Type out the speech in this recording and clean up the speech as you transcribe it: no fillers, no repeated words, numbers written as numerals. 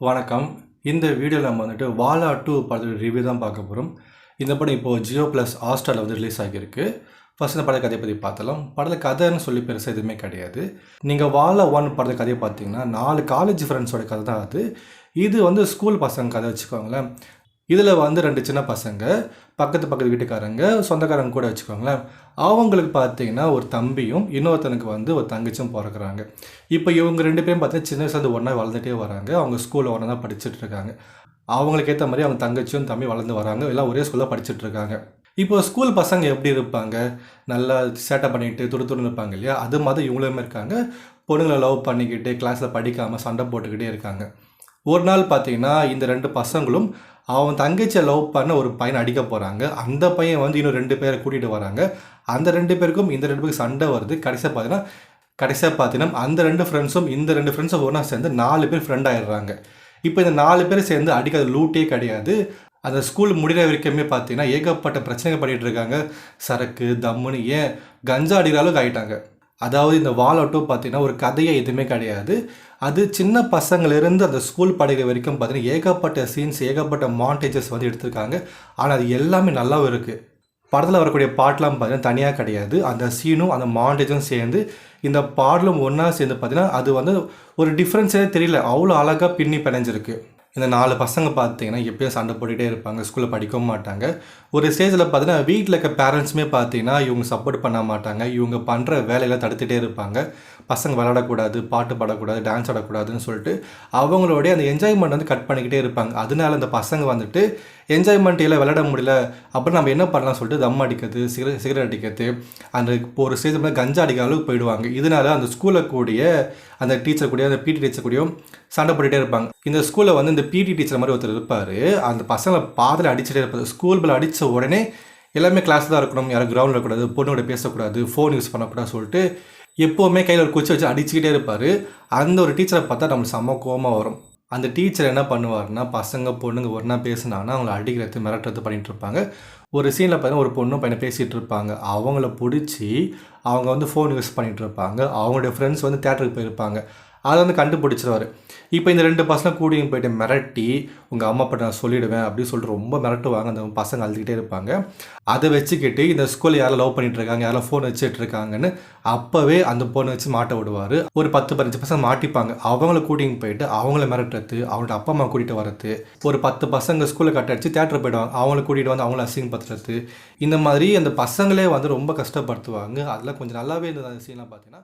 வணக்கம். இந்த வீடியோல நம்ம வந்துட்டு வாலா 2 படத்தோட ரிவ்யூ தான் பார்க்க போறோம். இந்த படம் இப்போ ஜியோ பிளஸ் ஹாட்ஸ்டார்ல வந்து ரிலீஸ் ஆகியிருக்கு. ஃபர்ஸ்ட் இந்த பட கதைய பத்தி பார்த்தலாம். படத்துல கதைன்னு சொல்லி பெருசா எதுவுமே கிடையாது. நீங்க வாலா 1 படத்த கதைய பார்த்தீங்கன்னா 4 காலேஜ் ஃப்ரெண்ட்ஸோட கதை தான் அது. இது வந்து ஸ்கூல் பசங்க கதை வச்சுக்கோங்களேன். இதில் வந்து 2 சின்ன பசங்க, பக்கத்து வீட்டுக்காரங்க, சொந்தக்காரங்க கூட வச்சுக்கோங்களேன். அவங்களுக்கு பார்த்தீங்கன்னா ஒரு தம்பியும், இன்னொருத்தனுக்கு வந்து ஒரு தங்கச்சியும் பிறக்குறாங்க. இப்போ இவங்க 2 பேரும் பார்த்தீங்கன்னா சின்ன வயசுலேருந்து ஒன்றா வளர்ந்துட்டே வராங்க. அவங்க ஸ்கூலில் ஒன்றா தான் படிச்சுட்டு இருக்காங்க. அவங்களுக்கு ஏற்ற மாதிரி அவங்க தங்கச்சியும் தம்பி வளர்ந்து வராங்க. எல்லாம் ஒரே ஸ்கூலில் படிச்சுட்டு இருக்காங்க. இப்போ ஸ்கூல் பசங்க எப்படி இருப்பாங்க? நல்லா சேட்டை பண்ணிட்டு துருதுருன்னு இருப்பாங்க இல்லையா? அது மாதிரி இவங்களுமே இருக்காங்க. பொண்ணுங்களை லவ் பண்ணிக்கிட்டு கிளாஸில் படிக்காமல் சண்டை போட்டுக்கிட்டே இருக்காங்க. ஒரு நாள் பார்த்தீங்கன்னா இந்த 2 பசங்களும் அவன் தங்கச்சியை லவ் பண்ண ஒரு பையனை அடிக்க போகிறாங்க. அந்த பையன் வந்து இன்னும் 2 பேரை கூட்டிகிட்டு வராங்க. அந்த 2 பேருக்கும் இந்த 2 பேருக்கு சண்டை வருது. கடைசியாக பார்த்தீங்கன்னா அந்த 2 ஃப்ரெண்ட்ஸும் இந்த 2 ஃப்ரெண்ட்ஸும் ஒன்றா சேர்ந்து 4 பேர் ஃப்ரெண்ட் ஆயிடுறாங்க. இப்போ இந்த 4 பேர் சேர்ந்து அடிக்காத லூட்டே கிடையாது. அந்த ஸ்கூல் முடிகிற வரைக்குமே பார்த்தீங்கன்னா ஏகப்பட்ட பிரச்சனைகள் பண்ணிகிட்டு இருக்காங்க. சரக்கு தம்முன்னு ஏன் கஞ்சா அடிக்கிற அளவுக்கு ஆகிட்டாங்க. அதாவது இந்த வாலா 2 பார்த்தீங்கன்னா ஒரு கதையே எதுவுமே கிடையாது. அது சின்ன பசங்களிலிருந்து அந்த ஸ்கூல் படிக்கிற வரைக்கும் பார்த்தீங்கன்னா ஏகப்பட்ட சீன்ஸ், ஏகப்பட்ட மாண்டேஜஸ் வந்து எடுத்திருக்காங்க. ஆனால் அது எல்லாமே நல்லாவும் இருக்குது. படத்தில் வரக்கூடிய பாட்டெலாம் பார்த்தீங்கன்னா தனியாக கிடையாது. அந்த சீனும் அந்த மாண்டேஜும் சேர்ந்து இந்த பாடலும் ஒன்றா சேர்ந்து பார்த்தீங்கன்னா அது வந்து ஒரு டிஃப்ரென்ஸே தெரியல. அவ்வளோ அழகாக பின்னி பிணைஞ்சிருக்கு. இந்த 4 பசங்க பார்த்தீங்கன்னா எப்பயும் சண்டை போட்டுகிட்டே இருப்பாங்க. ஸ்கூலில் படிக்கவும் மாட்டாங்க. ஒரு ஸ்டேஜில் பார்த்தீங்கன்னா வீட்டில் இருக்க பேரண்ட்ஸுமே பார்த்தீங்கன்னா இவங்க சப்போர்ட் பண்ண மாட்டாங்க. இவங்க பண்ணுற வேலையில் தடுத்துகிட்டே இருப்பாங்க. பசங்க விளையாடக்கூடாது, பாட்டு பாடக்கூடாது, டான்ஸ் ஆடக்கூடாதுன்னு சொல்லிட்டு அவங்களுடைய அந்த என்ஜாய்மெண்ட் வந்து கட் பண்ணிக்கிட்டே இருப்பாங்க. அதனால அந்த பசங்க வந்துட்டு என்ஜாய்மெண்ட் இல்லை விளையாட முடியல அப்புறம் நம்ம என்ன பண்ணலாம் சொல்லிட்டு தம் அடிக்கிறது, சிகரெட் அடிக்கிறது, அந்த ஒரு ஸ்டேஜ் கஞ்சா அடிக்கிற அளவுக்கு போயிடுவாங்க. இதனால அந்த ஸ்கூலில் கூடிய அந்த டீச்சர் கூடிய அந்த பிடி டீச்சர் கூடயும் சண்டை போட்டுகிட்டே இருப்பாங்க. இந்த ஸ்கூலில் வந்து இந்த பிடி டீச்சர் மாதிரி ஒருத்தர் இருப்பார். அந்த பசங்களை பாதில் அடிச்சுட்டே இருப்பார். ஸ்கூல் பில் அடித்த உடனே எல்லாமே கிளாஸ் தான் இருக்கணும், யாரும் கிரவுண்டில் இருக்கக்கூடாது, பொண்ணோட பேசக்கூடாது, ஃபோன் யூஸ் பண்ணக்கூடாது சொல்லிட்டு எப்போவுமே கையில் ஒரு குச்சி வச்சு அடிச்சுக்கிட்டே இருப்பார். அந்த ஒரு டீச்சரை பார்த்தா நம்மளுக்கு செம்ம கோவமாக வரும். அந்த டீச்சர் என்ன பண்ணுவார்னா பசங்க பொண்ணுங்க ஒன்றா பேசினாங்கன்னா அவங்கள அடிக்கிறது மிரட்டுறது பண்ணிகிட்டு இருப்பாங்க. ஒரு சீனில் பார்த்தீங்கன்னா ஒரு பொண்ணு பையனை பேசிகிட்டு இருப்பாங்க. அவங்கள பிடிச்சி அவங்க வந்து ஃபோன் யூஸ் பண்ணிகிட்டு இருப்பாங்க. அவங்களுடைய ஃப்ரெண்ட்ஸ் வந்து தேட்டருக்கு போயிருப்பாங்க. அதை வந்து கண்டுபிடிச்சிருவார். இப்போ இந்த 2 பசங்க கூடியும் போய்ட்டு மிரட்டி உங்கள் அம்மா அப்பா நான் சொல்லிவிடுவேன் அப்படின்னு சொல்லிட்டு ரொம்ப மிரட்டுவாங்க. அந்த பசங்க அழுதுகிட்டே இருப்பாங்க. அதை வச்சுக்கிட்டு இந்த ஸ்கூலில் யாரும் லவ் பண்ணிகிட்டு இருக்காங்க, யாரும் ஃபோன் வச்சுட்டு இருக்காங்கன்னு அப்போவே அந்த பொண்ணை வச்சு மாட்ட விடுவார். ஒரு 10-15 பசங்க மாட்டிப்பாங்க. அவங்கள கூட்டிகிட்டு போயிட்டு அவங்கள மிரட்டுறது, அவங்களோட அப்பா அம்மா கூட்டிகிட்டு வரது, ஒரு 10 பசங்க ஸ்கூலில் கட்ட அடிச்சு தேட்டர் போயிடுவாங்க. அவங்கள கூட்டிகிட்டு வந்து அவங்கள அசிங்கப்படுத்துறது, இந்த மாதிரி அந்த பசங்களே வந்து ரொம்ப கஷ்டப்படுத்துவாங்க. அதில் கொஞ்சம் நல்லாவே இருந்தது அந்த சீன்லாம் பார்த்தீங்கன்னா.